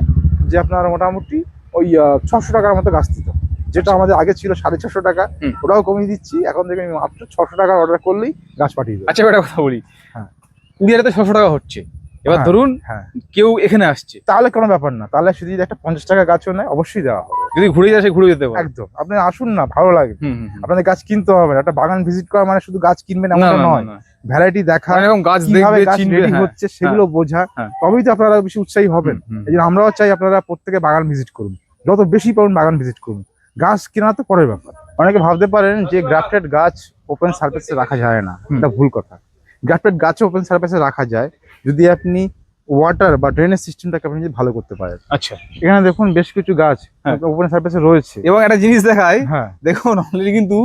যে আপনার মোটামুটি ওই 600 টাকার মতো গাছ দিতে হবে। যেটা আমাদের আগে ছিল 650 টাকা, ওটাও কমিয়ে দিচ্ছি। এখন থেকে মাত্র 600 টাকার অর্ডার করলেই গাছ পাঠিয়ে দেবে। আচ্ছা, একটা কথা বলি, হ্যাঁ, কুরিয়ারে তো 600 টাকা হচ্ছে, এবার হ্যাঁ, ধরুন হ্যাঁ, কেউ এখানে আসছে, তাহলে কোনো ব্যাপার না। তাহলে শুধু যদি একটা 50 টাকা গাছও নেয় অবশ্যই দেওয়া হবে। যদি ঘুরে যায় সে ঘুরে যেতে পারে। একদম, আপনি আসুন না, ভালো লাগে। আপনাদের গাছ কিনতে হবে না। একটা বাগান ভিজিট করা মানে শুধু গাছ কিনবেন না এমনটা না নয়, না, ভ্যারাইটি দেখা, এরকম গাছ কিভাবে দেখবে গাছ চিনবে, রেডি হ্যাঁ, হচ্ছে সেগুলো বোঝা, হ্যাঁ। তবেই তো আপনারা বেশি উৎসাহী হবেন। এই জন্য আমরাও চাই আপনারা প্রত্যেকে বাগান ভিজিট করুন, যত বেশি পারেন বাগান ভিজিট করুন। গাছ কেনা তো পরের ব্যাপার। অনেকে ভাবতে পারেন যে গ্রাফটেড গাছ ওপেন সারফেসে রাখা যায় না, এটা ভুল কথা। গ্রাফটেড গাছও ওপেন সারফেসে রাখা যায় যদি আপনি ওয়াটার বা ড্রেনেজ সিস্টেমটাকে আপনি যদি ভালো করতে পারেন। আচ্ছা, এখানে দেখুন বেশ কিছু গাছ হ্যাঁ। ওপেন সারফেসে রয়েছে। এবং একটা জিনিস দেখায়, হ্যাঁ, দেখুন অলরেডি কিন্তু,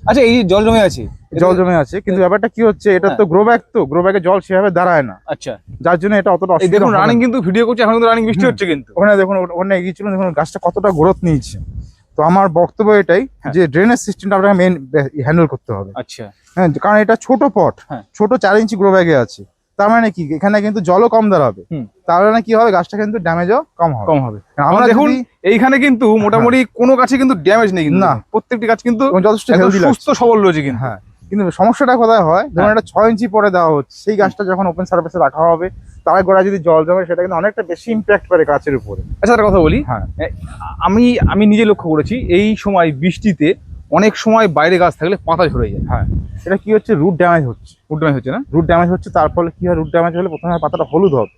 আচ্ছা এই যে জল জমে আছে, জল জমে আছে, কিন্তু ব্যাপারটা কি হচ্ছে, এটা তো গ্রো ব্যাগ, তো গ্রো ব্যাগে জল সেভাবে দাঁড়ায় না, আচ্ছা যার জন্য এটা অতটা এই অসুবিধা দেখুন হবে রানিং না। কিন্তু ভিডিও করছে, এখন কিন্তু রানিং বৃষ্টি হচ্ছে কিন্তু। ওখানে দেখুন, ওখানে এগিয়েছিলেন, দেখুন গাছটা কতটা গ্রোথ নিয়েছে। তো আমার বক্তব্য এটাই যে ড্রেনেজ সিস্টেমটা আপনাকে মেন হ্যান্ডেল করতে হবে। আচ্ছা, হ্যাঁ, কারণ এটা ছোট পট, ছোট 4 ইঞ্চি গ্রো ব্যাগে আছে, তার মানে কি এখানে কিন্তু জলও কম দাঁড়াবে, তার মানে কি হবে গাছটা কিন্তু ড্যামেজও কম হবে। আমরা দেখুন এইখানে কিন্তু মোটামুটি কোনো গাছে কিন্তু ড্যামেজ নেই না, প্রত্যেকটি গাছ কিন্তু যথেষ্ট হেলদি সুস্থ সবল রয়েছে কিন্তু। হ্যাঁ, কিন্তু সমস্যাটা কোথায় হয়, ধরুন এটা 6 ইঞ্চি পরে দেওয়া হচ্ছে, সেই গাছটা যখন ওপেন সারফেসে রাখা হবে তার গোড়ায় যদি জল জমে সেটা কিন্তু অনেকটা বেশি ইম্প্যাক্ট করে গাছের উপরে। আচ্ছা একটা কথা বলি, হ্যাঁ, আমি নিজে লক্ষ্য করেছি এই সময় বৃষ্টিতে অনেক সময় বাইরে গাছ থাকলে পাতা ঝরে যায়। হ্যাঁ, এটা কি হচ্ছে, রুট ড্যামেজ হচ্ছে। রুট ড্যামেজ হচ্ছে না, রুট ড্যামেজ হচ্ছে। তার ফলে কি হয়, রুট ড্যামেজ হলে প্রথমে পাতাটা হলুদ হবে,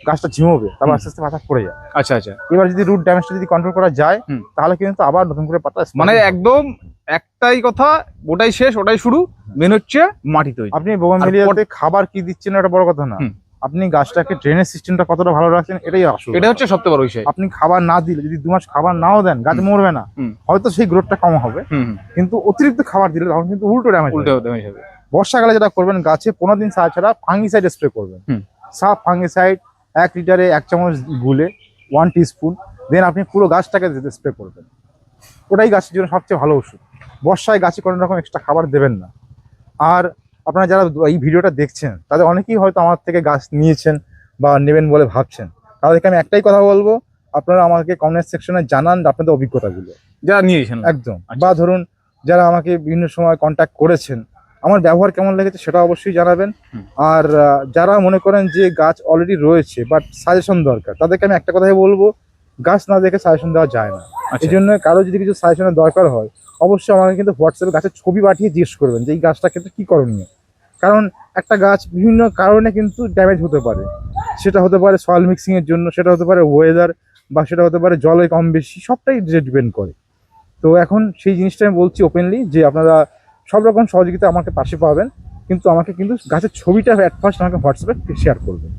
গাছটা ঝিমোবে, তারপর আস্তে আস্তে পাতা পড়ে যায়। আচ্ছা আচ্ছা, এবার যদি রুট ড্যামেজটা যদি কন্ট্রোল করা যায় তাহলে কিন্তু আবার নতুন করে পাতা মানে একদম একটাই কথা, ওটাই শেষ ওটাই শুরু, মেন হচ্ছে মাটি তৈরি। আপনি বোগানভেলিয়াতে খাবার কি দিচ্ছেন এটা বড় কথা না, আপনি গাছটাকে ড্রেনেজ সিস্টেমটা কতটা ভালো রাখছেন এটাই আসল। এটা হচ্ছে সবচেয়ে বড় বিষয়। আপনি খাবার না দিলে, যদি 2 মাস খাবার নাও দেন, গাছ মরবে না, হয়তো সেই গ্রোথটা কম হবে, কিন্তু অতিরিক্ত খাবার দিলে তখন কিন্তু উল্টো ড্যামেজ হবে। বর্ষাকালে যেটা করবেন, গাছে 15 দিন ছাড়া ফাঙ্গিসাইড স্প্রে করবেন। সাফ ফাঙ্গিসাইড 1 লিটারে 1 চামচ গুলে 1 টিস্পুন, দেন আপনি পুরো গাছটাকে স্প্রে করবেন। ওটাই গাছের জন্য সবচেয়ে ভালো ওষুধ। বর্ষায় গাছে কোনো রকম এক্সট্রা খাবার দেবেন না। আর আপনারা যারা এই ভিডিওটা দেখছেন তাদের অনেকেই হয়তো আমার থেকে গাছ নিয়েছেন বা নেবেন বলে ভাবছেন, তাদেরকে আমি একটাই কথা বলবো, আপনারা আমাকে কমেন্ট সেকশনে জানান আপনাদের অভিজ্ঞতাগুলো যারা নিয়েছেন একদম। বা ধরুন যারা আমাকে বিভিন্ন সময় কন্ট্যাক্ট করেছেন, আমার ব্যবহার কেমন লেগেছে সেটা অবশ্যই জানাবেন। আর যারা মনে করেন যে গাছ অলরেডি রয়েছে বাট সাজেশন দরকার, তাদেরকে আমি একটা কথাই বলবো, গাছ না দেখে সাজেশন দেওয়া যায় না। এই জন্য কারো যদি কিছু সাজেশনের দরকার হয় অবশ্যই আমাকে কিন্তু হোয়াটসঅ্যাপে গাছের ছবি পাঠিয়ে জিজ্ঞেস করবেন যে এই গাছটা ক্ষেত্রে কী করণীয়। কারণ একটা গাছ বিভিন্ন কারণে কিন্তু ড্যামেজ হতে পারে, সেটা হতে পারে সয়েল মিক্সিংয়ের জন্য, সেটা হতে পারে ওয়েদার, বা সেটা হতে পারে জলের কম বেশি, সবটাই ডিপেন্ড করে। তো এখন সেই জিনিসটা আমি বলছি ওপেনলি যে আপনারা সব রকম সহযোগিতা আমাকে পাশে পাবেন, কিন্তু আমাকে কিন্তু গাছের ছবিটা অ্যাট ফার্স্ট আমাকে হোয়াটসঅ্যাপে শেয়ার করবেন।